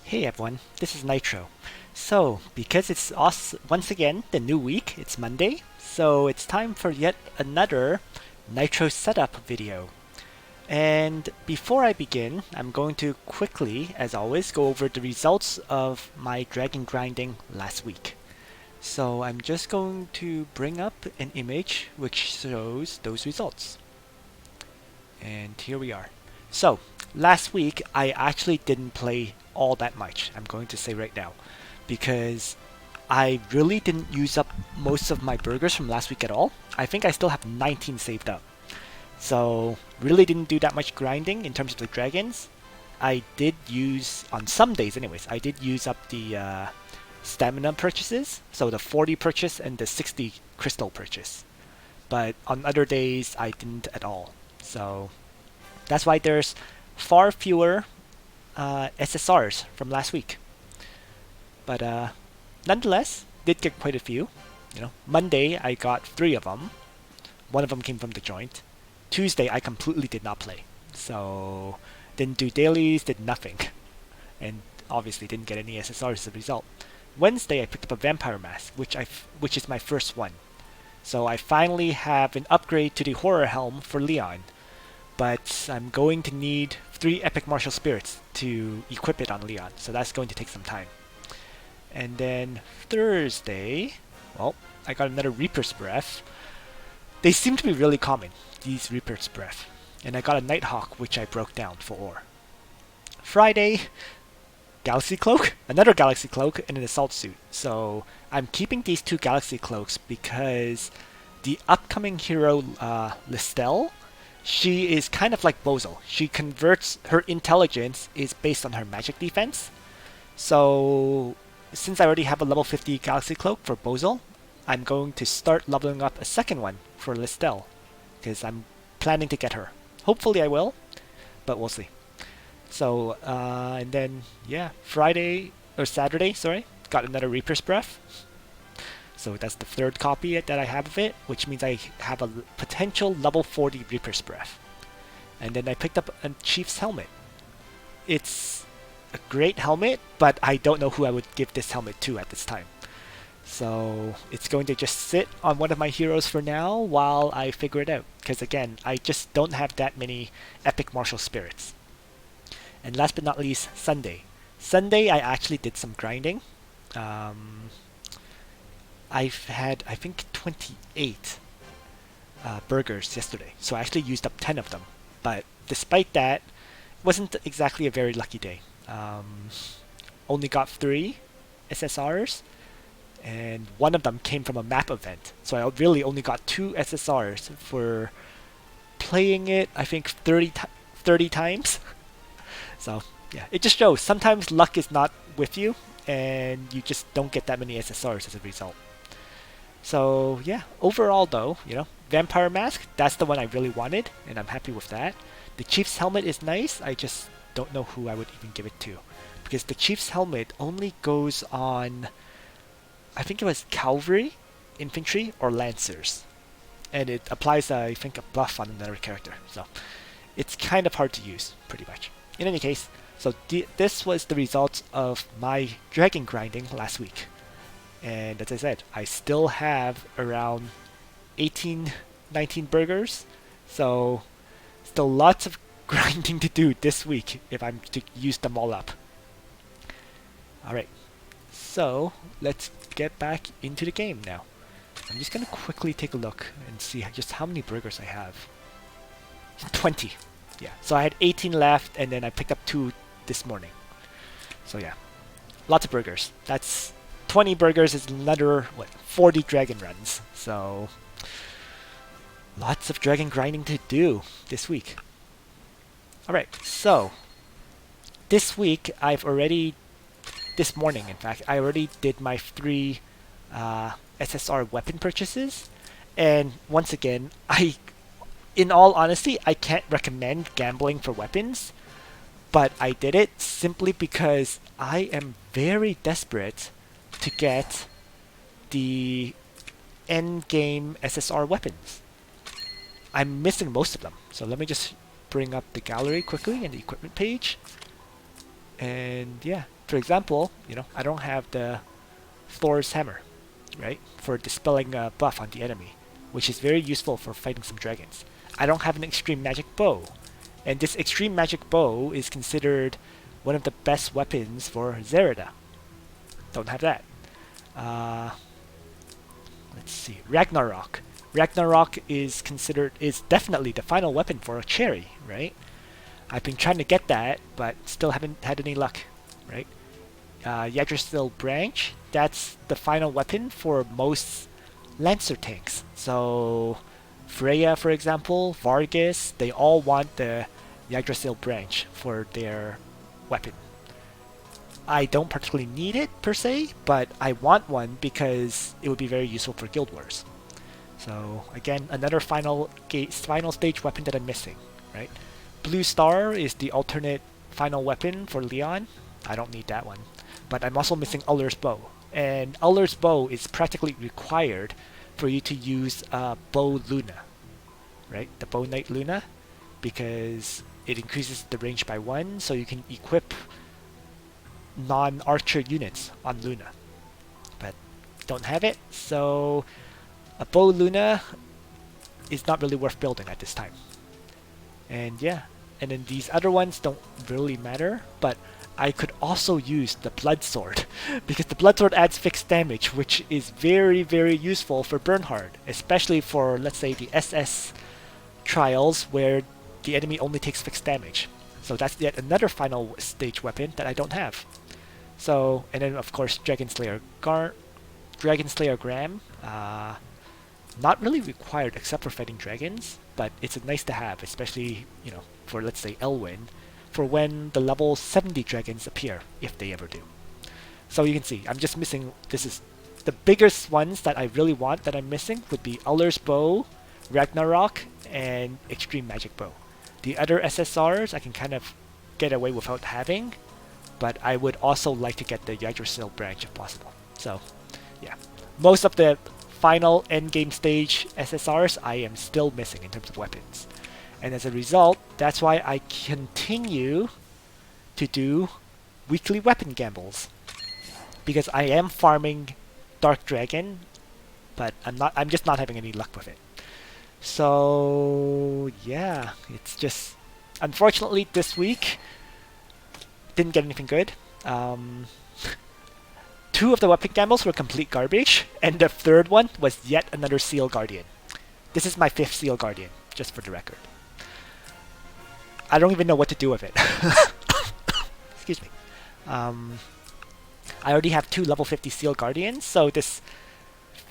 Hey everyone, this is Nitro. So, because it's us once again the new week, it's Monday, so it's time for yet another Nitro setup video. And before I begin, I'm going to quickly, as always, go over the results of my dragon grinding last week. So I'm just going to bring up an image which shows those results. And here we are. So, last week I actually didn't play all that much, I'm going to say right now, because I really didn't use up most of my burgers from last week at all. I think I still have 19 saved up. So, really didn't do that much grinding in terms of the dragons. I did use, on some days anyways, I did use up the stamina purchases, so the 40 purchase and the 60 crystal purchase. But on other days, I didn't at all. So, that's why there's far fewer SSRs from last week. But nonetheless, did get quite a few. Monday I got 3 of them. One of them came from the joint. Tuesday I completely did not play, so didn't do dailies, did nothing, and obviously didn't get any SSRs as a result. Wednesday I picked up a vampire mask, which is my first one. So I finally have an upgrade to the horror helm for Leon, but I'm going to need 3 epic martial spirits to equip it on Leon, so that's going to take some time. And then Thursday, well, I got another Reaper's Breath. They seem to be really common, these Reaper's Breath. And I got a Nighthawk, which I broke down for ore. Friday, Galaxy Cloak, another Galaxy Cloak, and an Assault Suit. So I'm keeping these 2 Galaxy Cloaks because the upcoming hero, Listel, she is kind of like Bozo. She converts, her intelligence is based on her magic defense. So since I already have a level 50 Galaxy Cloak for Bozo, I'm going to start leveling up a second one for Listel, because I'm planning to get her. Hopefully I will, but we'll see. So, and then, yeah, Saturday, got another Reaper's Breath. So that's the 3rd copy that I have of it, which means I have a potential level 40 Reaper's Breath. And then I picked up a Chief's Helmet. It's a great helmet, but I don't know who I would give this helmet to at this time. So it's going to just sit on one of my heroes for now while I figure it out. Because again, I just don't have that many epic martial spirits. And last but not least, Sunday. Sunday I actually did some grinding. I've had, I think, 28 burgers yesterday. So I actually used up 10 of them. But despite that, it wasn't exactly a very lucky day. Only got 3 SSRs. And one of them came from a map event. So I really only got 2 SSRs for playing it, I think, 30 times. So, yeah, it just shows sometimes luck is not with you, and you just don't get that many SSRs as a result. So, yeah, overall though, Vampire Mask, that's the one I really wanted, and I'm happy with that. The Chief's Helmet is nice, I just don't know who I would even give it to. Because the Chief's Helmet only goes on, I think it was Cavalry, Infantry, or Lancers. And it applies, I think, a buff on another character. So it's kind of hard to use, pretty much. In any case, so this was the results of my dragon grinding last week. And as I said, I still have around 18, 19 burgers. So still lots of grinding to do this week if I'm to use them all up. Alright, so let's get back into the game now. I'm just gonna quickly take a look and see just how many burgers I have. 20. Yeah, so I had 18 left, and then I picked up 2 this morning. So yeah, lots of burgers. That's 20 burgers is another, 40 dragon runs. So lots of dragon grinding to do this week. Alright, so this week this morning in fact, I already did my 3 SSR weapon purchases. And once again, in all honesty, I can't recommend gambling for weapons, but I did it simply because I am very desperate to get the end game SSR weapons. I'm missing most of them, so let me just bring up the gallery quickly and the equipment page. And yeah, For example, I don't have the Thor's hammer, right, for dispelling a buff on the enemy, which is very useful for fighting some dragons. I don't have an extreme magic bow, and this extreme magic bow is considered one of the best weapons for Zerida. Don't have that. Let's see, Ragnarok. Ragnarok is definitely the final weapon for a cherry, right? I've been trying to get that, but still haven't had any luck, right? Yggdrasil Branch, that's the final weapon for most Lancer tanks. So Freya, for example, Vargas, they all want the Yggdrasil Branch for their weapon. I don't particularly need it, per se, but I want one because it would be very useful for Guild Wars. So, again, another final stage weapon that I'm missing, right? Blue Star is the alternate final weapon for Leon. I don't need that one. But I'm also missing Uller's Bow. And Uller's Bow is practically required for you to use Bow Luna, right? The Bow Knight Luna, because it increases the range by 1, so you can equip non-archer units on Luna. But don't have it, so a Bow Luna is not really worth building at this time. And yeah, and then these other ones don't really matter, but I could also use the Blood Sword, because the Blood Sword adds fixed damage, which is very, very useful for Bernhard, especially for, let's say, the SS trials where the enemy only takes fixed damage. So that's yet another final stage weapon that I don't have. So, and then of course Dragon Slayer Graham, not really required except for fighting dragons, but it's a nice to have, especially, for let's say Elwyn, for when the level 70 dragons appear, if they ever do. So you can see, I'm just missing, this is the biggest ones that I really want that I'm missing would be Uller's Bow, Ragnarok, and Extreme Magic Bow. The other SSRs I can kind of get away without having, but I would also like to get the Yggdrasil Branch if possible. So, yeah. Most of the final endgame stage SSRs I am still missing in terms of weapons. And as a result, that's why I continue to do weekly weapon gambles. Because I am farming Dark Dragon, but I'm just not having any luck with it. So yeah, it's just unfortunately this week didn't get anything good. 2 of the weapon gambles were complete garbage, and the third one was yet another Seal Guardian. This is my 5th Seal Guardian, just for the record. I don't even know what to do with it. Excuse me. I already have 2 level 50 Seal Guardians, so this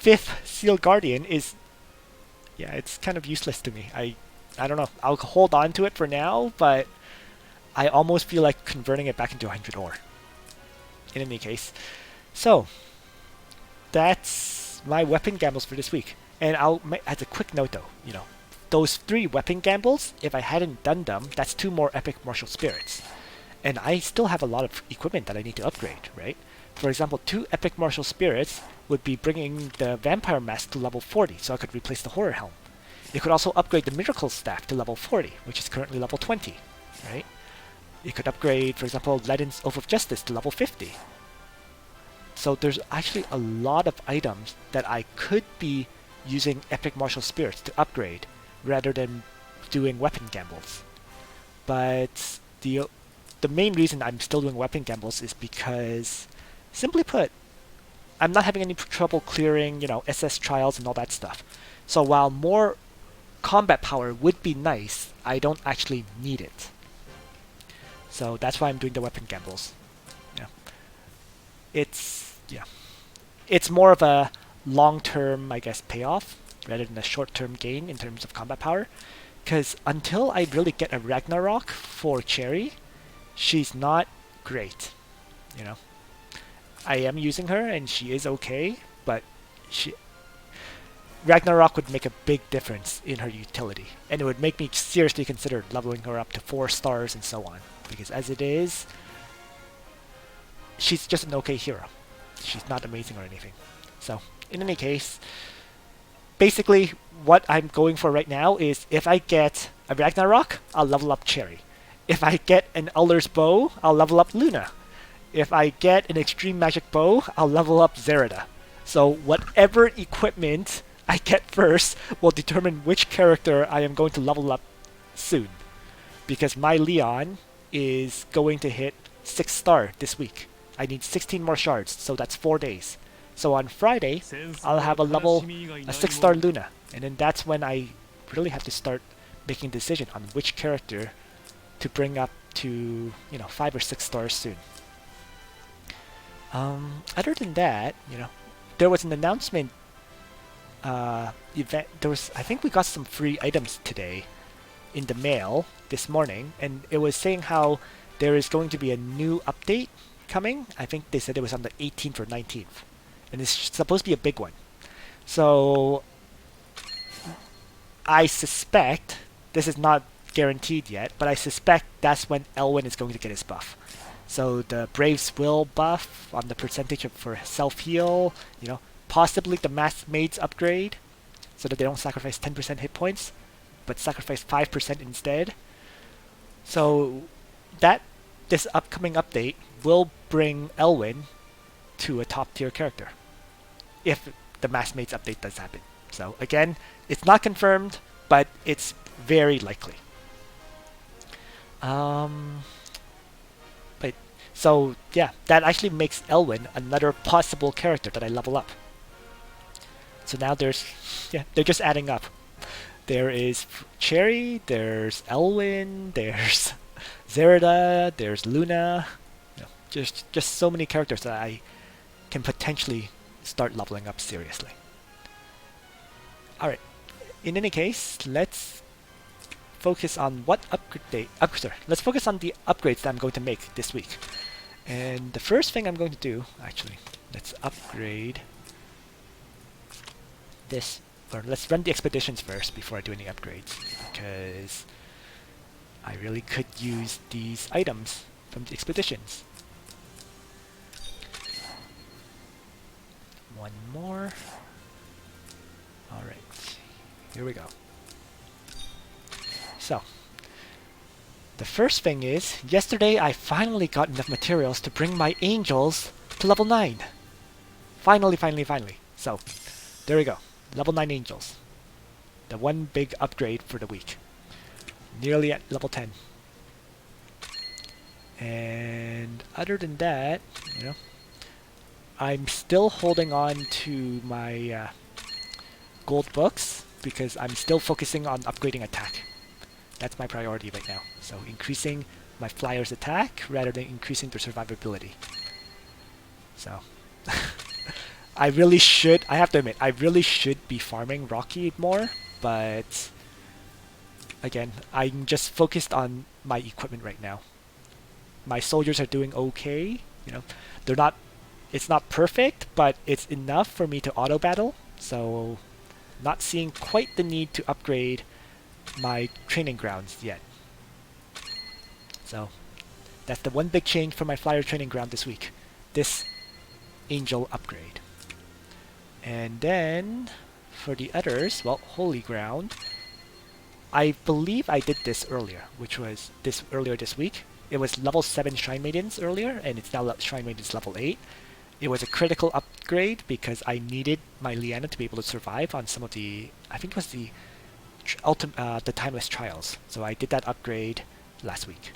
5th Seal Guardian is, yeah, it's kind of useless to me. I don't know. I'll hold on to it for now, but I almost feel like converting it back into 100 ore. In any case. So, that's my weapon gambles for this week. And as a quick note though, those 3 weapon gambles, if I hadn't done them, that's 2 more epic martial spirits. And I still have a lot of equipment that I need to upgrade, right? For example, 2 epic martial spirits would be bringing the vampire mask to level 40, so I could replace the horror helm. It could also upgrade the miracle staff to level 40, which is currently level 20, right? It could upgrade, for example, Ledin's Oath of Justice to level 50. So there's actually a lot of items that I could be using epic martial spirits to upgrade rather than doing weapon gambles. But the main reason I'm still doing weapon gambles is because, simply put, I'm not having any trouble clearing, SS trials and all that stuff. So while more combat power would be nice, I don't actually need it. So that's why I'm doing the weapon gambles. Yeah. It's more of a long-term, I guess, payoff rather than a short-term gain in terms of combat power. Because until I really get a Ragnarok for Cherry, she's not great. I am using her and she is okay, but Ragnarok would make a big difference in her utility, and it would make me seriously consider leveling her up to 4 stars and so on. Because as it is, she's just an okay hero. She's not amazing or anything. So, in any case, basically what I'm going for right now is if I get a Ragnarok, I'll level up Cherry. If I get an Uller's Bow, I'll level up Luna. if I get an extreme magic bow, I'll level up Zerida. So whatever equipment I get first will determine which character I am going to level up soon. Because my Leon is going to hit 6 star this week. I need 16 more shards, so that's 4 days. So on Friday, I'll have a 6 star Luna. And then that's when I really have to start making a decision on which character to bring up to, 5 or 6 stars soon. Other than that, there was an announcement event. I think we got some free items today in the mail this morning, and it was saying how there is going to be a new update coming. I think they said it was on the 18th or 19th, and it's supposed to be a big one. So I suspect, this is not guaranteed yet, but I suspect that's when Elwyn is going to get his buff. So the Brave's Will buff on the percentage for self-heal, possibly the Mass Maid's upgrade, so that they don't sacrifice 10% hit points, but sacrifice 5% instead. So this upcoming update will bring Elwyn to a top tier character, if the Mass Maid's update does happen. So again, it's not confirmed, but it's very likely. So yeah, that actually makes Elwyn another possible character that I level up. So now they're just adding up. There is Cherry, there's Elwyn, there's Zerida, there's Luna. Just so many characters that I can potentially start leveling up seriously. Alright, in any case, let's focus on let's focus on the upgrades that I'm going to make this week. And the first thing I'm going to do, actually, let's upgrade this, or let's run the expeditions first before I do any upgrades, because I really could use these items from the expeditions. One more. Alright, here we go. So, the first thing is, yesterday I finally got enough materials to bring my angels to level 9. Finally. So, there we go. Level 9 angels. The one big upgrade for the week. Nearly at level 10. And other than that, I'm still holding on to my gold books because I'm still focusing on upgrading attack. That's my priority right now. So increasing my flyer's attack rather than increasing their survivability. So I have to admit, I really should be farming Rocky more, but again, I'm just focused on my equipment right now. My soldiers are doing okay, it's not perfect, but it's enough for me to auto battle, so not seeing quite the need to upgrade my training grounds yet. So that's the one big change for my flyer training ground this week. This angel upgrade. And then for the others, well, holy ground. I believe I did this earlier, which was earlier this week. It was level 7 Shrine Maidens earlier, and it's now Shrine Maidens level 8. It was a critical upgrade because I needed my Lana to be able to survive on some of the, I think it was the Timeless Trials. So I did that upgrade last week.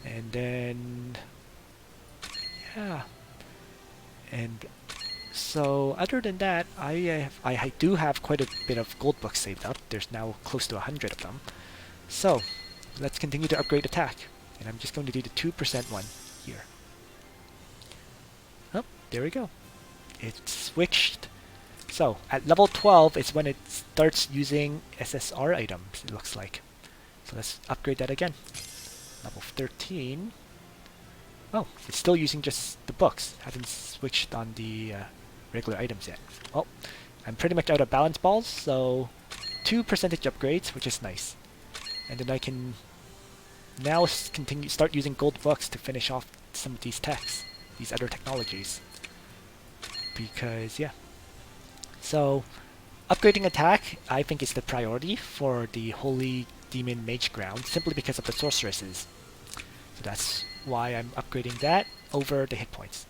And then, yeah. And so other than that, I do have quite a bit of gold books saved up. There's now close to 100 of them. So let's continue to upgrade attack. And I'm just going to do the 2% one here. Oh, there we go. It switched. So at level 12 is when it starts using SSR items, it looks like. So let's upgrade that again. Level 13. Oh, it's still using just the books. Haven't switched on the regular items yet. Well, I'm pretty much out of balance balls, so 2% upgrades, which is nice. And then I can now start using gold books to finish off some of these techs, these other technologies. Because, yeah. So, upgrading attack, I think, is the priority for the Holy Demon Mage ground, simply because of the sorceresses. So that's why I'm upgrading that over the hit points.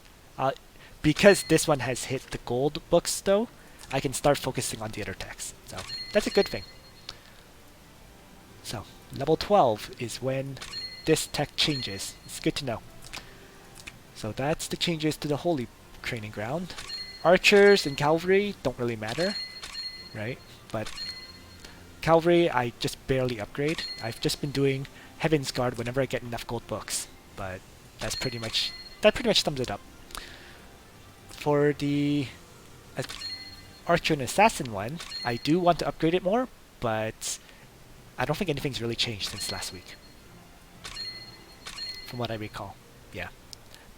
Because this one has hit the gold books though, I can start focusing on the other techs. So that's a good thing. So level 12 is when this tech changes. It's good to know. So that's the changes to the Holy Training Ground. Archers and Cavalry don't really matter, right? But Cavalry I just barely upgrade. I've just been doing Heaven's Guard whenever I get enough gold books. But that pretty much sums it up. For the Archer and Assassin one, I do want to upgrade it more, but I don't think anything's really changed since last week. From what I recall. Yeah.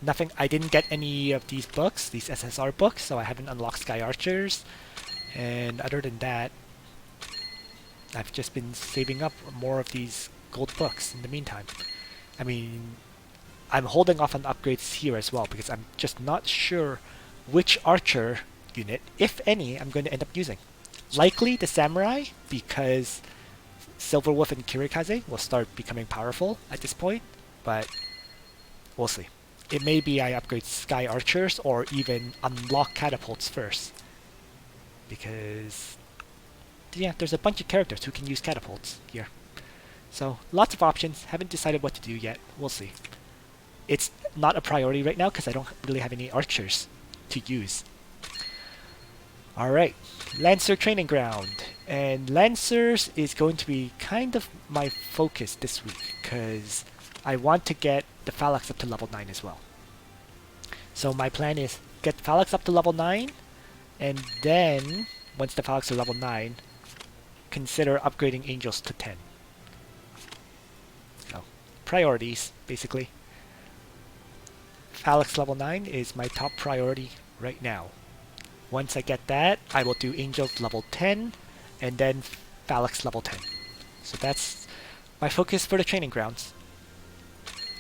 Nothing. I didn't get any of these books, these SSR books, so I haven't unlocked Sky Archers. And other than that, I've just been saving up more of these gold books in the meantime. I mean, I'm holding off on upgrades here as well because I'm just not sure which archer unit, if any, I'm going to end up using. Likely the Samurai, because Silverwolf and Kirikaze will start becoming powerful at this point, but we'll see. It may be I upgrade Sky Archers or even unlock Catapults first. Because, yeah, there's a bunch of characters who can use Catapults here. So, lots of options. Haven't decided what to do yet. We'll see. It's not a priority right now because I don't really have any Archers to use. Alright, Lancer Training Ground. And Lancers is going to be kind of my focus this week because I want to get the Phalanx up to level 9 as well. So my plan is get Phalanx up to level 9, and then, once the Phalanx are level 9, consider upgrading Angels to 10. So, priorities, basically. Phalanx level 9 is my top priority right now. Once I get that, I will do Angels level 10, and then Phalanx level 10. So that's my focus for the training grounds.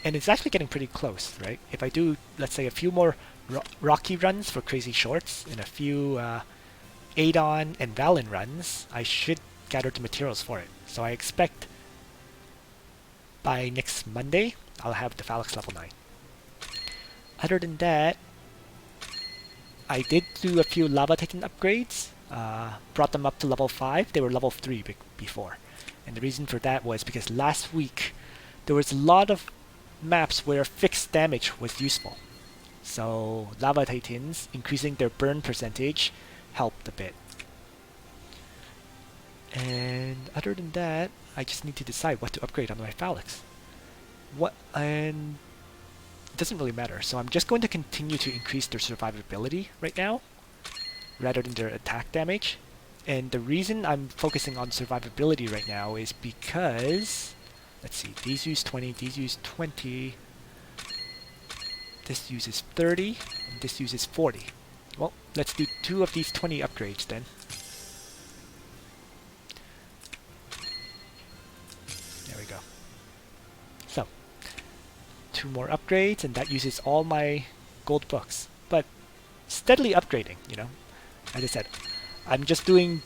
And it's actually getting pretty close, right? If I do, let's say, a few more Rocky runs for Crazy Shorts, and a few Adon and Valen runs, I should gather the materials for it. So I expect by next Monday, I'll have the Phalanx level 9. Other than that, I did do a few Lava Titan upgrades, brought them up to level 5. They were level 3 before. And the reason for that was because last week, there was a lot of maps where fixed damage was useful. So Lava Titans, increasing their burn percentage, helped a bit. And other than that, I just need to decide what to upgrade on my Phalanx. And it doesn't really matter. So I'm just going to continue to increase their survivability right now, rather than their attack damage. And the reason I'm focusing on survivability right now is because, let's see, these use 20, these use 20, this uses 30, and this uses 40. Well, let's do 2 of these 20 upgrades then. There we go. So, 2 more upgrades, and that uses all my gold books. But steadily upgrading, you know. As I said, I'm just doing,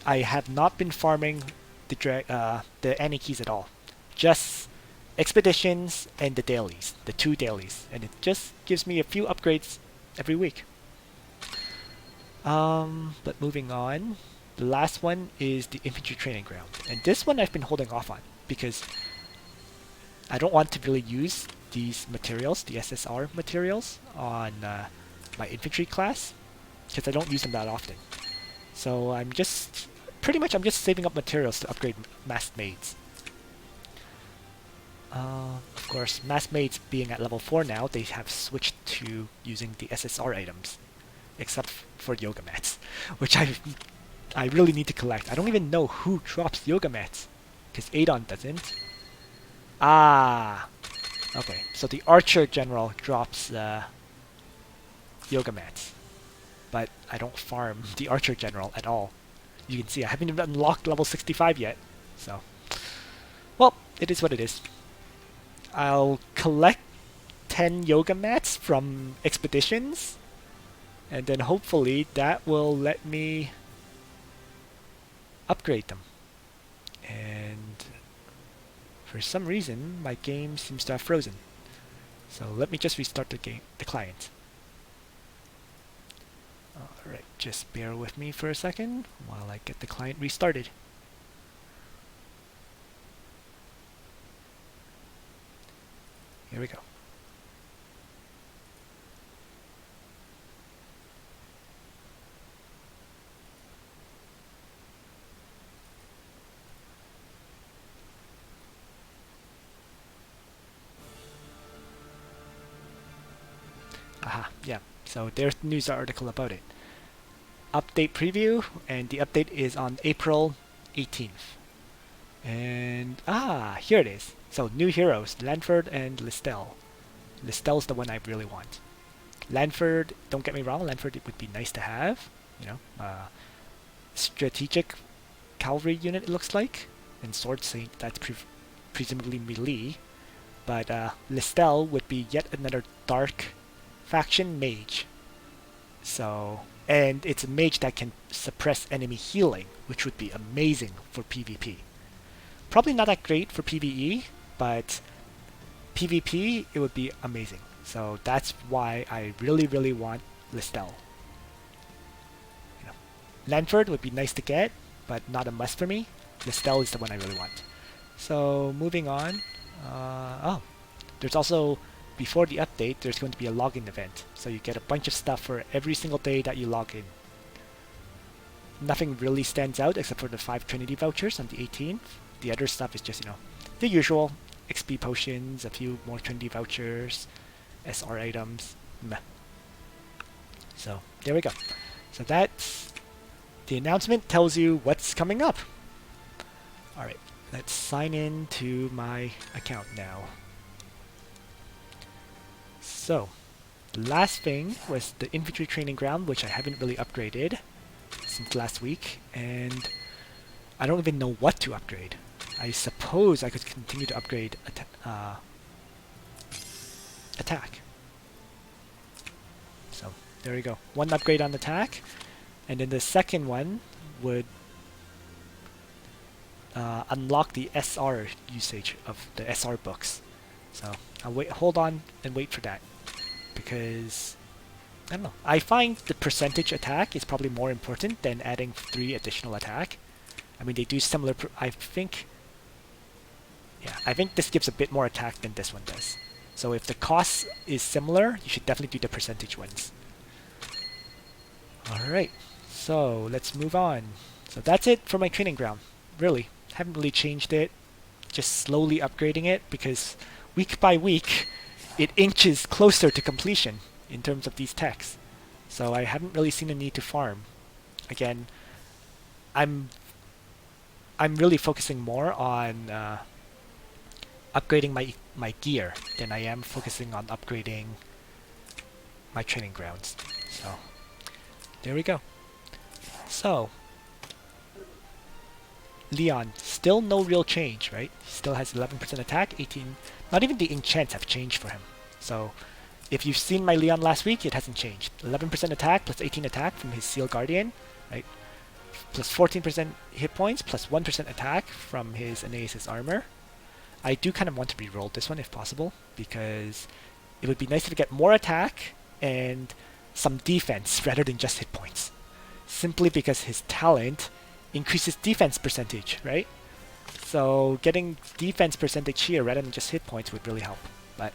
I have not been farming the Annie keys at all. Just expeditions and the dailies, the 2 dailies, and it just gives me a few upgrades every week. But moving on, the last one is the infantry training ground, and this one I've been holding off on because I don't want to really use these materials, the SSR materials, on my infantry class because I don't use them that often. So I'm just saving up materials to upgrade masked maids. Of course, masked maids being at level 4 now, they have switched to using the SSR items, except for yoga mats, which I really need to collect. I don't even know who drops yoga mats, because Adon doesn't. Ah, okay. So the Archer General drops yoga mats, but I don't farm the Archer General at all. You can see I haven't even unlocked level 65 yet, so well, it is what it is. I'll collect 10 yoga mats from expeditions, and then hopefully that will let me upgrade them. And for some reason, my game seems to have frozen. So let me just restart the client. Alright, just bear with me for a second while I get the client restarted. Here we go. Aha, yeah. So there's the news article about it. Update preview, and the update is on April 18th. And here it is. So new heroes, Lanford and Listel. Listel's the one I really want. Lanford, don't get me wrong, Lanford it would be nice to have. You know, strategic cavalry unit it looks like, and Sword Saint that's presumably melee. But Listel would be yet another dark faction mage. So, and it's a mage that can suppress enemy healing, which would be amazing for PvP. Probably not that great for PvE, but PvP it would be amazing. So that's why I really, really want Listel. You know, Lanford would be nice to get, but not a must for me. Listel is the one I really want. So moving on. There's also, before the update, there's going to be a login event. So you get a bunch of stuff for every single day that you log in. Nothing really stands out except for the 5 Trinity vouchers on the 18th. The other stuff is just, you know, the usual XP potions, a few more Trinity vouchers, SR items. Meh. So there we go. So that's the announcement, tells you what's coming up. Alright, let's sign in to my account now. So, the last thing was the infantry training ground, which I haven't really upgraded since last week, and I don't even know what to upgrade. I suppose I could continue to upgrade attack. So, there we go. One upgrade on attack, and then the second one would unlock the SR usage of the SR books. So, I'll hold on and wait for that. Because, I don't know. I find the percentage attack is probably more important than adding 3 additional attack. I mean, they do similar, I think this gives a bit more attack than this one does. So if the cost is similar, you should definitely do the percentage ones. Alright, so let's move on. So that's it for my training ground. Really, haven't really changed it. Just slowly upgrading it because week by week, it inches closer to completion in terms of these techs. So I haven't really seen a need to farm. Again, I'm really focusing more on upgrading my gear than I am focusing on upgrading my training grounds. So there we go. So Leon, still no real change, right? He still has 11% attack, 18. Not even the enchants have changed for him. So if you've seen my Leon last week, it hasn't changed. 11% attack plus 18 attack from his Seal Guardian, right? Plus 14% hit points, plus 1% attack from his Aeneas' armor. I do kind of want to re-roll this one if possible, because it would be nice to get more attack and some defense rather than just hit points. Simply because his talent increases defense percentage, right? So getting defense percentage here rather than just hit points would really help. But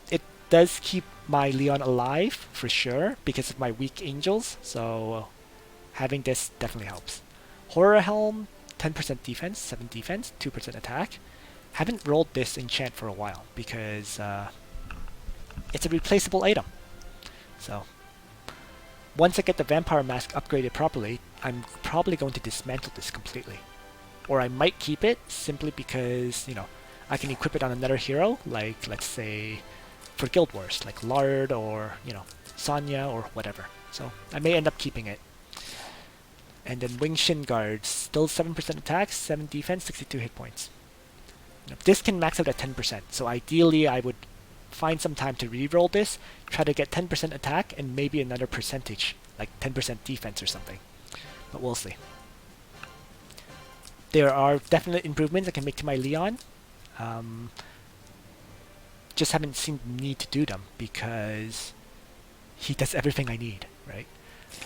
it does keep my Leon alive for sure because of my weak angels, so having this definitely helps. Horror Helm, 10% defense, 7 defense, 2% attack. Haven't rolled this enchant for a while because it's a replaceable item. So once I get the Vampire Mask upgraded properly, I'm probably going to dismantle this completely. Or I might keep it simply because, you know, I can equip it on another hero, like, let's say, for Guild Wars, like Lard or, you know, Sonya or whatever. So I may end up keeping it. And then Wing Shin Guards, still 7% attack, 7 defense, 62 hit points. You know, this can max out at 10%, so ideally I would find some time to re-roll this, try to get 10% attack and maybe another percentage, like 10% defense or something. But we'll see. There are definite improvements I can make to my Leon. just haven't seen the need to do them because he does everything I need, right?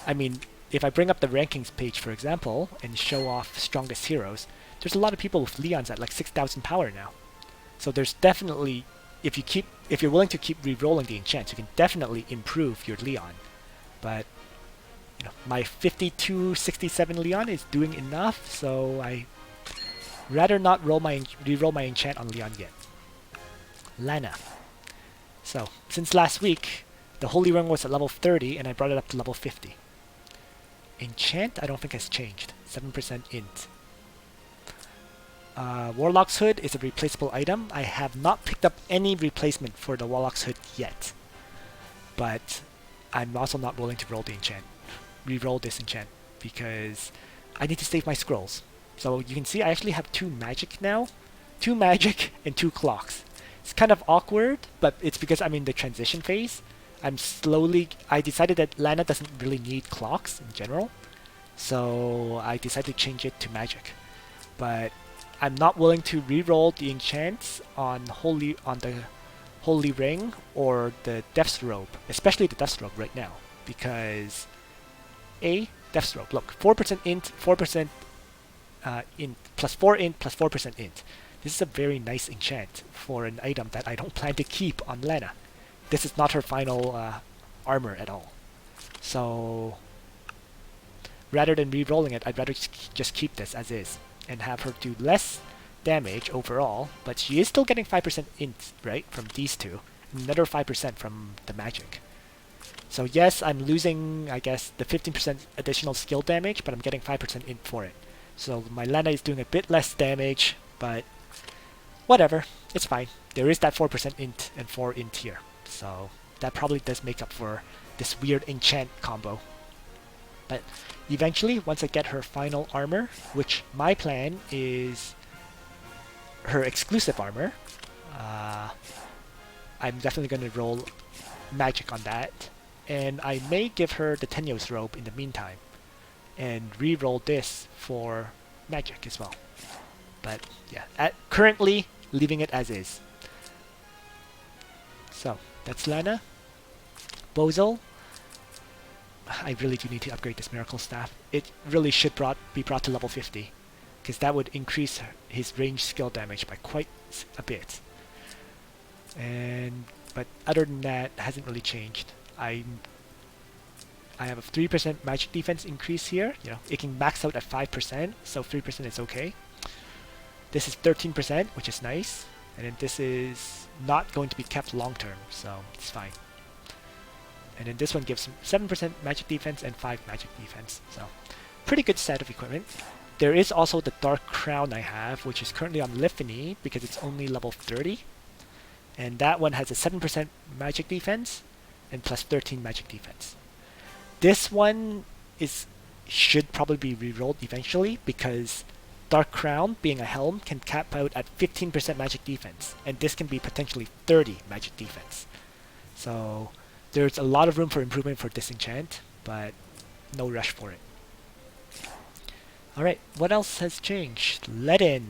I mean, if I bring up the rankings page, for example, and show off strongest heroes, there's a lot of people with Leons at like 6,000 power now. So there's definitely, if you're willing to keep re-rolling the enchants, you can definitely improve your Leon. But you know, my 5267 Leon is doing enough, so I rather not re-roll my enchant on Leon yet. Lana. So since last week, the Holy Ring was at level 30, and I brought it up to level 50. Enchant, I don't think has changed. 7% int. Warlock's Hood is a replaceable item. I have not picked up any replacement for the Warlock's Hood yet. But I'm also not willing to roll the enchant. Re-roll this enchant because I need to save my scrolls. So you can see I actually have 2 magic now. 2 magic and 2 clocks. It's kind of awkward, but it's because I'm in the transition phase. I decided that Lana doesn't really need clocks in general. So I decided to change it to magic. But I'm not willing to re-roll the enchants on the Holy Ring or the Death's Robe, especially the Death's Robe right now, because Death's Robe. Look, 4% int, 4% int, plus 4 int, plus 4% int. This is a very nice enchant for an item that I don't plan to keep on Lana. This is not her final armor at all. So rather than re-rolling it, I'd rather just keep this as is and have her do less damage overall, but she is still getting 5% int, right, from these two, and another 5% from the magic. So yes, I'm losing, I guess, the 15% additional skill damage, but I'm getting 5% int for it. So my Lana is doing a bit less damage, but whatever, it's fine. There is that 4% int and 4 int here, so that probably does make up for this weird enchant combo. But eventually, once I get her final armor, which my plan is her exclusive armor, I'm definitely going to roll magic on that. And I may give her the Tenuous Robe in the meantime, and re-roll this for magic as well. But yeah, currently leaving it as is. So that's Lana. Bozel. I really do need to upgrade this Miracle Staff. It really should be brought to level 50, because that would increase his range skill damage by quite a bit. But other than that, hasn't really changed. I have a 3% magic defense increase here. You know, it can max out at 5%, so 3% is okay. This is 13%, which is nice, and then this is not going to be kept long term, so it's fine. And then this one gives 7% magic defense and 5 magic defense. So pretty good set of equipment. There is also the Dark Crown I have, which is currently on Liphany because it's only level 30. And that one has a 7% magic defense and plus 13 magic defense. This one should probably be re-rolled eventually because Dark Crown, being a helm, can cap out at 15% magic defense. And this can be potentially 30 magic defense. So there's a lot of room for improvement for Disenchant, but no rush for it. Alright, what else has changed? Ledin.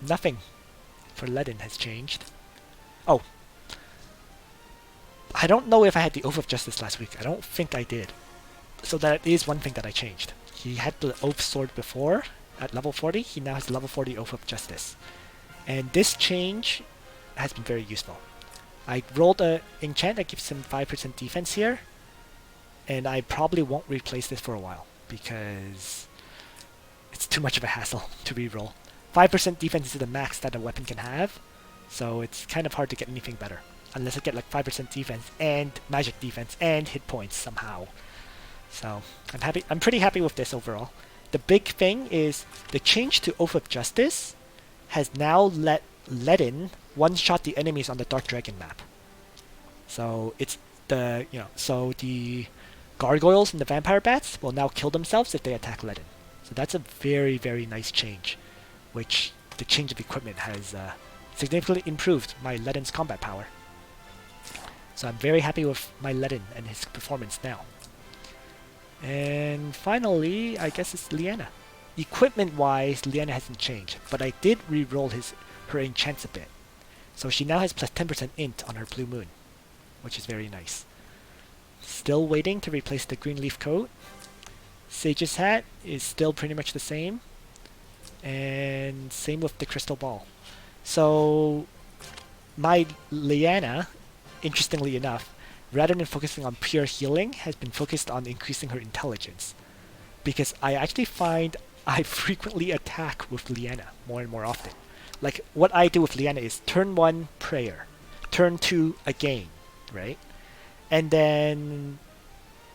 Nothing for Ledin has changed. Oh. I don't know if I had the Oath of Justice last week. I don't think I did. So that is one thing that I changed. He had the Oath Sword before, at level 40. He now has level 40 Oath of Justice. And this change has been very useful. I rolled an enchant that gives him 5% defense here, and I probably won't replace this for a while because it's too much of a hassle to reroll. 5% defense is the max that a weapon can have, so it's kind of hard to get anything better unless I get like 5% defense and magic defense and hit points somehow. So I'm pretty happy with this overall. The big thing is the change to Oath of Justice has now let Ledin one-shot the enemies on the Dark Dragon map. So it's the gargoyles and the vampire bats will now kill themselves if they attack Ledin. So that's a very, very nice change, which the change of equipment has significantly improved my Ledin's combat power. So I'm very happy with my Ledin and his performance now. And finally, I guess it's Lana. Equipment-wise, Lana hasn't changed, but I did re-roll her enchants a bit. So she now has plus 10% int on her blue moon, which is very nice. Still waiting to replace the green leaf coat. Sage's hat is still pretty much the same. And same with the crystal ball. So my Lana, interestingly enough, rather than focusing on pure healing, has been focused on increasing her intelligence. Because I actually find I frequently attack with Lana more and more often. Like, what I do with Lana is turn 1, prayer. Turn 2, again, right? And then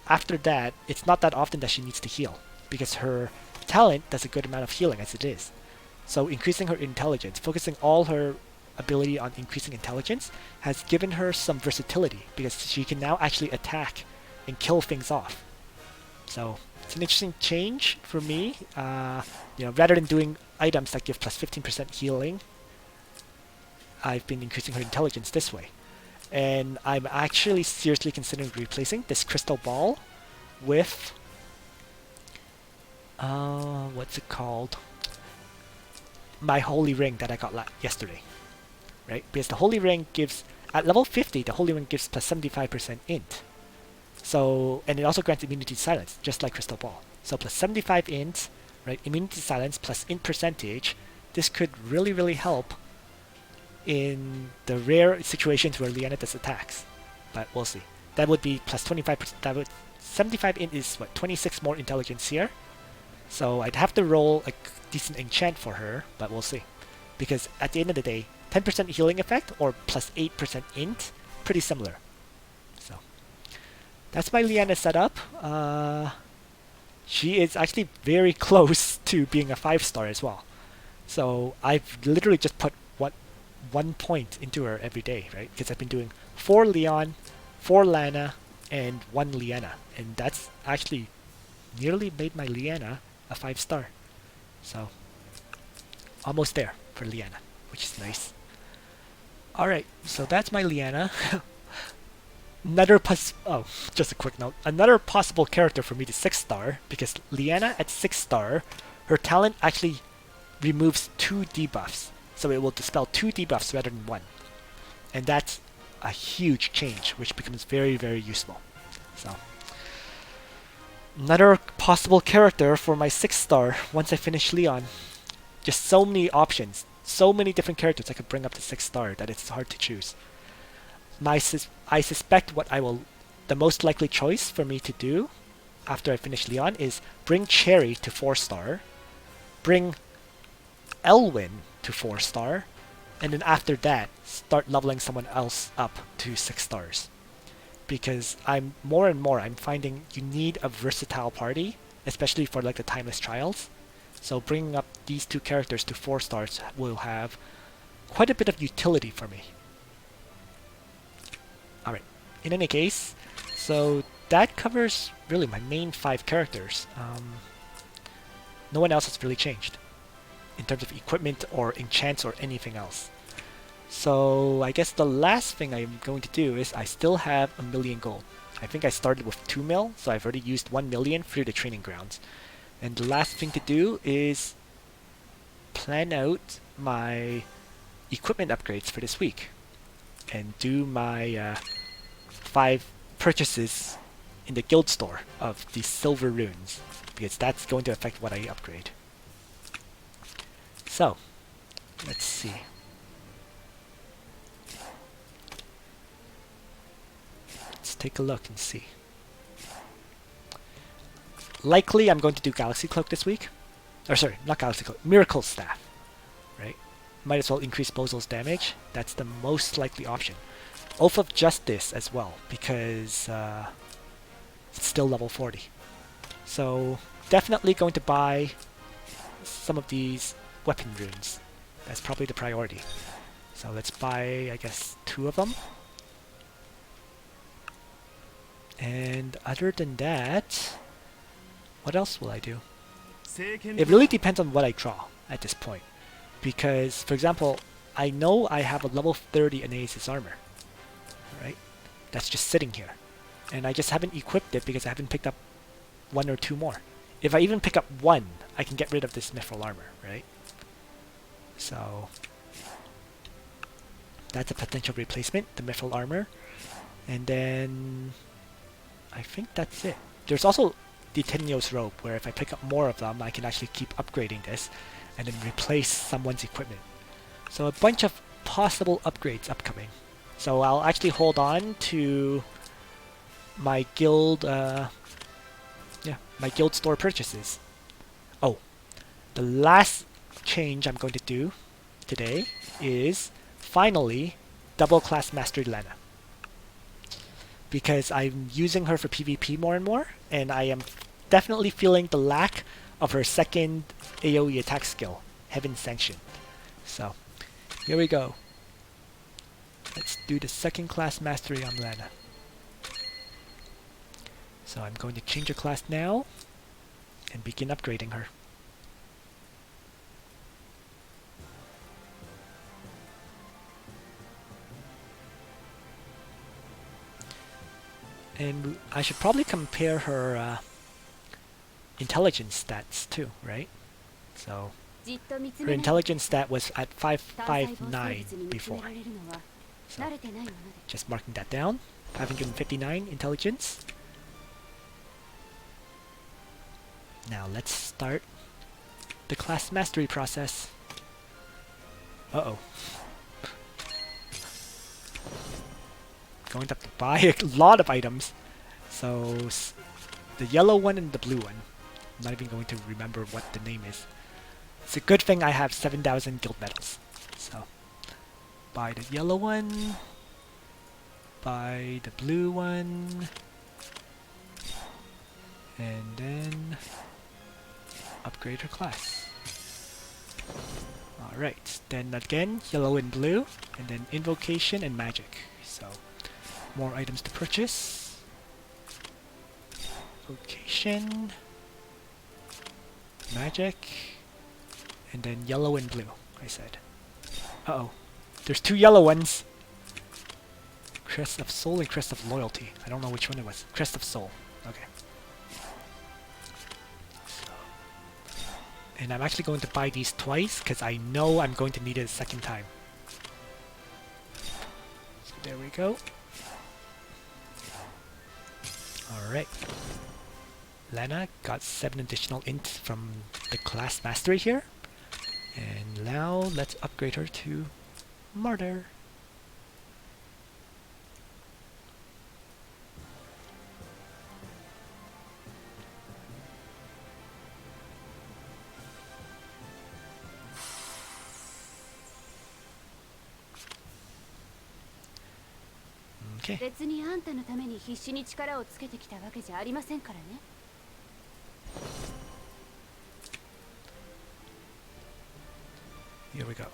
after that, it's not that often that she needs to heal, because her talent does a good amount of healing as it is. So increasing her intelligence, focusing all her ability on increasing intelligence, has given her some versatility, because she can now actually attack and kill things off. So it's an interesting change for me. Rather than doing items that give plus 15% healing, I've been increasing her intelligence this way. And I'm actually seriously considering replacing this crystal ball with what's it called? My holy ring that I got yesterday, right? Because the holy ring gives, at level 50, the holy ring gives plus 75% int. So, and it also grants immunity to silence, just like crystal ball. So plus 75 int, right? Immunity to silence plus int percentage. This could really, really help in the rare situations where Lana does attacks, but we'll see. That would be plus 25%. That would 75 int is what, 26 more intelligence here. So I'd have to roll a decent enchant for her, but we'll see. Because at the end of the day, 10% healing effect or plus 8% int, pretty similar. So that's my Lana setup. She is actually very close to being a 5-star as well. So I've literally just put 1 point into her every day, right? Because I've been doing 4 Leon, 4 Lana, and 1 Lana. And that's actually nearly made my Lana a 5-star. So almost there for Lana, which is nice. Alright, so that's my Lana. Just a quick note. Another possible character for me to 6-star, because Lana at 6-star, her talent actually removes 2 debuffs. So it will dispel 2 debuffs rather than 1. And that's a huge change, which becomes very, very useful. So another possible character for my 6-star once I finish Leon. Just so many options. So many different characters I could bring up to 6-star that it's hard to choose. I suspect the most likely choice for me to do after I finish Leon is bring Cherry to 4-star, bring Elwyn to 4-star, and then after that start leveling someone else up to 6 stars. Because I'm finding you need a versatile party, especially for like the timeless trials. So bringing up these 2 characters to 4 stars will have quite a bit of utility for me. Alright, in any case, so that covers really my main 5 characters. No one else has really changed in terms of equipment or enchants or anything else. So I guess the last thing I'm going to do is I still have 1 million gold. I think I started with 2 mil, so I've already used 1 million through the training grounds. And the last thing to do is plan out my equipment upgrades for this week and do my 5 purchases in the guild store of the silver runes, because that's going to affect what I upgrade. So, let's see. Let's take a look and see. Likely I'm going to do Galaxy Cloak this week. Or sorry, not Galaxy Cloak, Miracle Staff. Right? Might as well increase Bozel's damage. That's the most likely option. Oath of Justice as well, because it's still level 40. So definitely going to buy some of these weapon runes. That's probably the priority. So let's buy, I guess, 2 of them. And other than that, what else will I do? It really depends on what I draw at this point. Because, for example, I know I have a level 30 Anaeus' armor. Right? That's just sitting here. And I just haven't equipped it because I haven't picked up 1 or 2 more. If I even pick up 1, I can get rid of this mithril armor, right? So That's a potential replacement, the Mithril Armor. And then I think that's it. There's also the Tenios Robe, where if I pick up more of them, I can actually keep upgrading this and then replace someone's equipment. So a bunch of possible upgrades upcoming. So I'll actually hold on to my guild, my guild store purchases. Oh, the last change I'm going to do today is finally double class mastery Lana. Because I'm using her for PvP more and more, and I am definitely feeling the lack of her second AoE attack skill, Heaven Sanction. So, here we go. Let's do the second class mastery on Lana. So I'm going to change her class now, and begin upgrading her. And I should probably compare her intelligence stats too, right? So her intelligence stat was at 559 before. So just marking that down. 559 intelligence. Now let's start the class mastery process. Uh-oh. Going to have to buy a lot of items. So the yellow one and the blue one. I'm not even going to remember what the name is. It's a good thing I have 7,000 guild medals. So buy the yellow one, buy the blue one, and then upgrade her class. Alright, then again, yellow and blue, and then invocation and magic. So more items to purchase. Vocation, magic, and then yellow and blue, I said. Uh-oh. There's two yellow ones! Crest of Soul and Crest of Loyalty. I don't know which one it was. Crest of Soul. Okay. So, and I'm actually going to buy these twice, because I know I'm going to need it a second time. So there we go. Alright. Lana got 7 additional int from the class mastery here. And now let's upgrade her to Martyr. Okay. Here we go.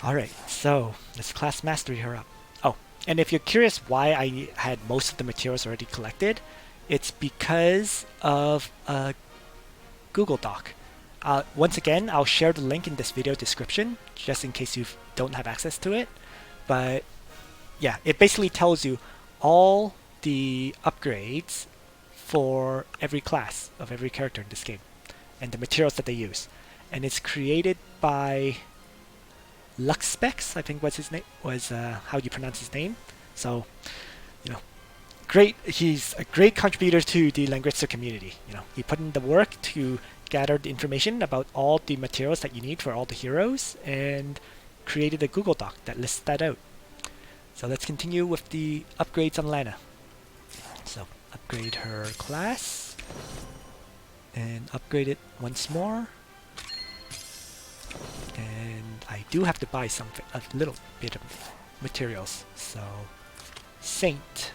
Alright, so let's class mastery her up. Oh, and if you're curious why I had most of the materials already collected, it's because of a Google Doc. Once again, I'll share the link in this video description, just in case you don't have access to it. But yeah, it basically tells you all the upgrades for every class of every character in this game, and the materials that they use. And it's created by LuxSpes, I think was his name, was how you pronounce his name. So, you know, great. He's a great contributor to the Langrisser community. You know, he put in the work to gather the information about all the materials that you need for all the heroes, and created a Google Doc that lists that out. So let's continue with the upgrades on Lana. So upgrade her class, and upgrade it once more. And I do have to buy something, a little bit of materials. So Saint.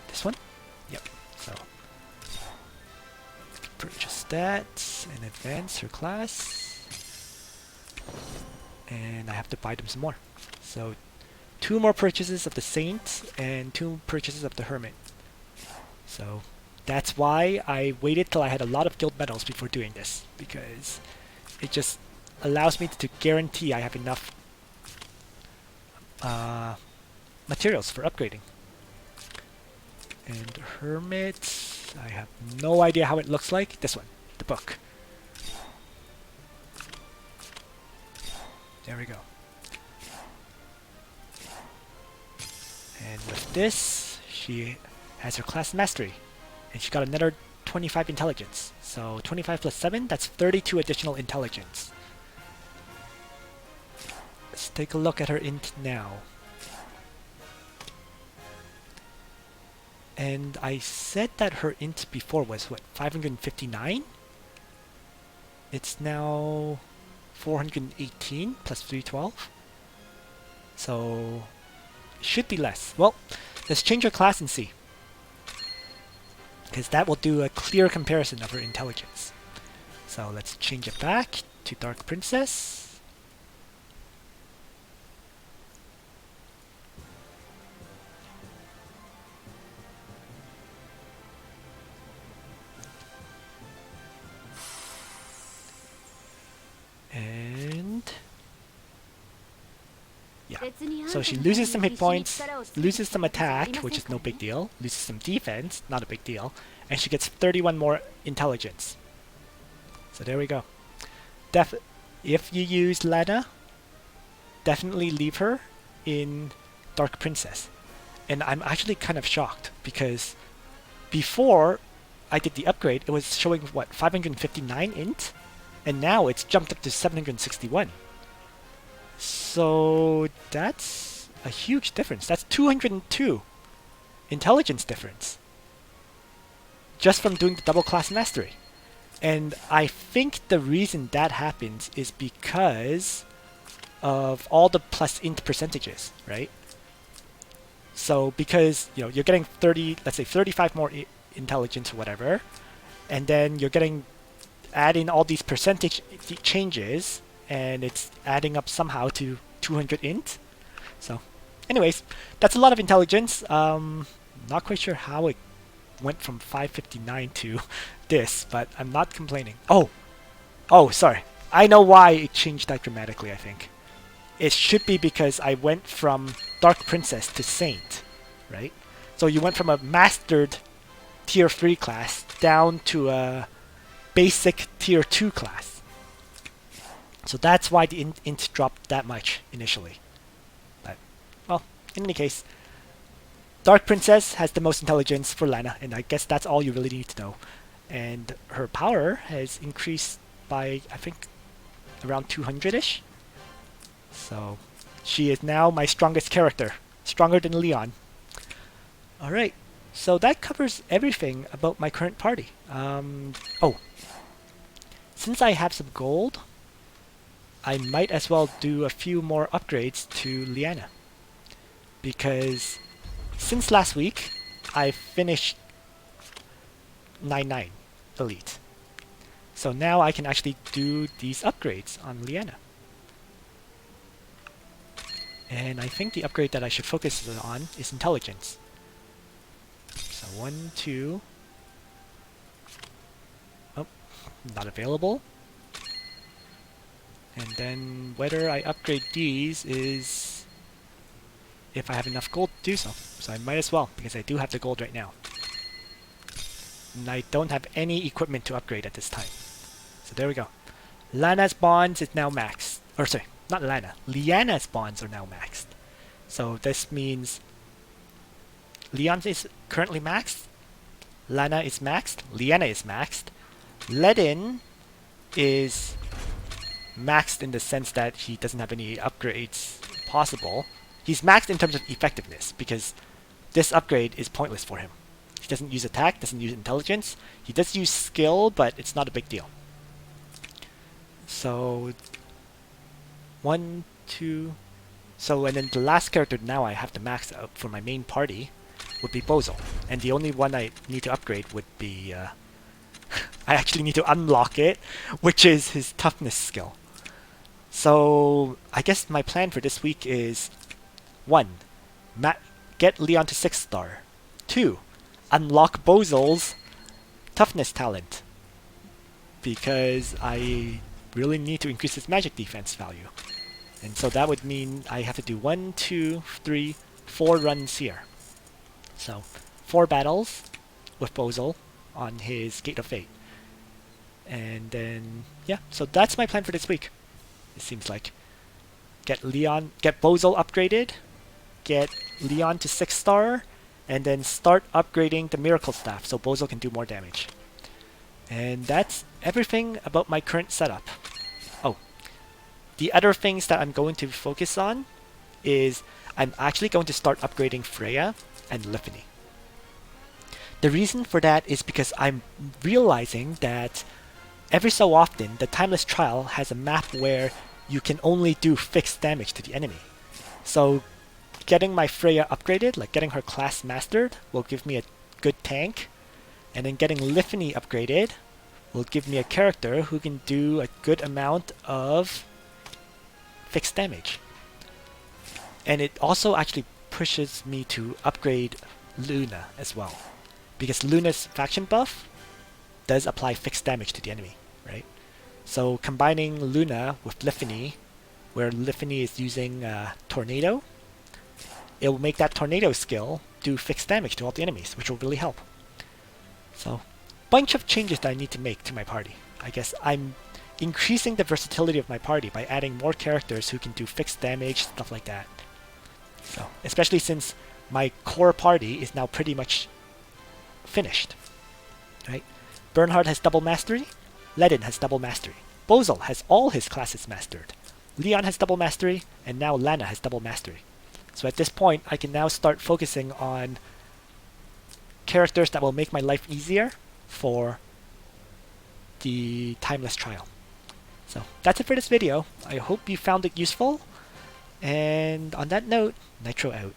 This one? Yep. So purchase that and advance her class. And I have to buy them some more. So 2 more purchases of the Saint and 2 purchases of the Hermit. So that's why I waited till I had a lot of guild medals before doing this, because it just allows me to guarantee I have enough materials for upgrading. And Hermit, I have no idea how it looks like. This one, the book. There we go. And with this, she has her class mastery. And she got another 25 intelligence. So 25 plus 7, that's 32 additional intelligence. Let's take a look at her int now. And I said that her int before was, what, 559? It's now 418 plus 312. So, should be less. Well, let's change her class and see. Because that will do a clear comparison of her intelligence. So let's change it back to Dark Princess. And yeah, so she loses some hit points, loses some attack, which is no big deal, loses some defense, not a big deal, and she gets 31 more intelligence. So there we go. If you use Lana, definitely leave her in Dark Princess. And I'm actually kind of shocked, because before I did the upgrade, it was showing, what, 559 int? And now it's jumped up to 761. So that's a huge difference. That's 202 intelligence difference. Just from doing the double class mastery. And I think the reason that happens is because of all the plus int percentages, right? So because, you know, you're getting 30, let's say 35 more intelligence or whatever, and then you're getting add in all these percentage changes, and it's adding up somehow to 200 int. So anyways, that's a lot of intelligence. Not quite sure how it went from 559 to this, but I'm not complaining. Oh, sorry. I know why it changed that dramatically, I think. It should be because I went from Dark Princess to Saint, right? So you went from a mastered tier 3 class down to a basic tier 2 class. So that's why the int dropped that much initially. But, well, in any case, Dark Princess has the most intelligence for Lana, and I guess that's all you really need to know. And her power has increased by, I think, around 200-ish. So she is now my strongest character. Stronger than Leon. Alright, so that covers everything about my current party. Since I have some gold, I might as well do a few more upgrades to Lana. Because since last week, I finished 99 Elite. So now I can actually do these upgrades on Lana. And I think the upgrade that I should focus on is Intelligence. So 1, 2... Oh, not available. And then whether I upgrade these is if I have enough gold to do so. So I might as well, because I do have the gold right now. And I don't have any equipment to upgrade at this time. So there we go. Lana's bonds is now maxed. Or sorry, not Lana. Liana's bonds are now maxed. So this means Leon is currently maxed. Lana is maxed. Lana is maxed. Ledin is maxed in the sense that he doesn't have any upgrades possible. He's maxed in terms of effectiveness, because this upgrade is pointless for him. He doesn't use attack, doesn't use intelligence. He does use skill, but it's not a big deal. So 1, 2... So, and then the last character now I have to max out for my main party would be Bozo. And the only one I need to upgrade would be... I actually need to unlock it, which is his toughness skill. So, I guess my plan for this week is 1. Get Leon to 6 star. 2. Unlock Bozo's toughness talent. Because I really need to increase his magic defense value. And so that would mean I have to do 1, 2, 3, 4 runs here. So, 4 battles with Bozo on his Gate of Fate. And then, yeah, so that's my plan for this week, it seems like. get Bozel upgraded, get Leon to 6-star, and then start upgrading the Miracle Staff so Bozel can do more damage. And that's everything about my current setup. Oh, the other things that I'm going to focus on is I'm actually going to start upgrading Freya and Liphany. The reason for that is because I'm realizing that every so often the Timeless Trial has a map where you can only do fixed damage to the enemy. So getting my Freya upgraded, like getting her class mastered, will give me a good tank, and then getting Liphany upgraded will give me a character who can do a good amount of fixed damage. And it also actually pushes me to upgrade Luna as well, because Luna's faction buff does apply fixed damage to the enemy, right? So combining Luna with Liphany, where Liphany is using Tornado, it will make that Tornado skill do fixed damage to all the enemies, which will really help. So, bunch of changes that I need to make to my party. I guess I'm increasing the versatility of my party by adding more characters who can do fixed damage, stuff like that. So, especially since my core party is now pretty much finished, right? Bernhard has double mastery, Ledin has double mastery, Bozel has all his classes mastered, Leon has double mastery, and now Lana has double mastery. So at this point, I can now start focusing on characters that will make my life easier for the Timeless Trial. So that's it for this video. I hope you found it useful. And on that note, Nitro out.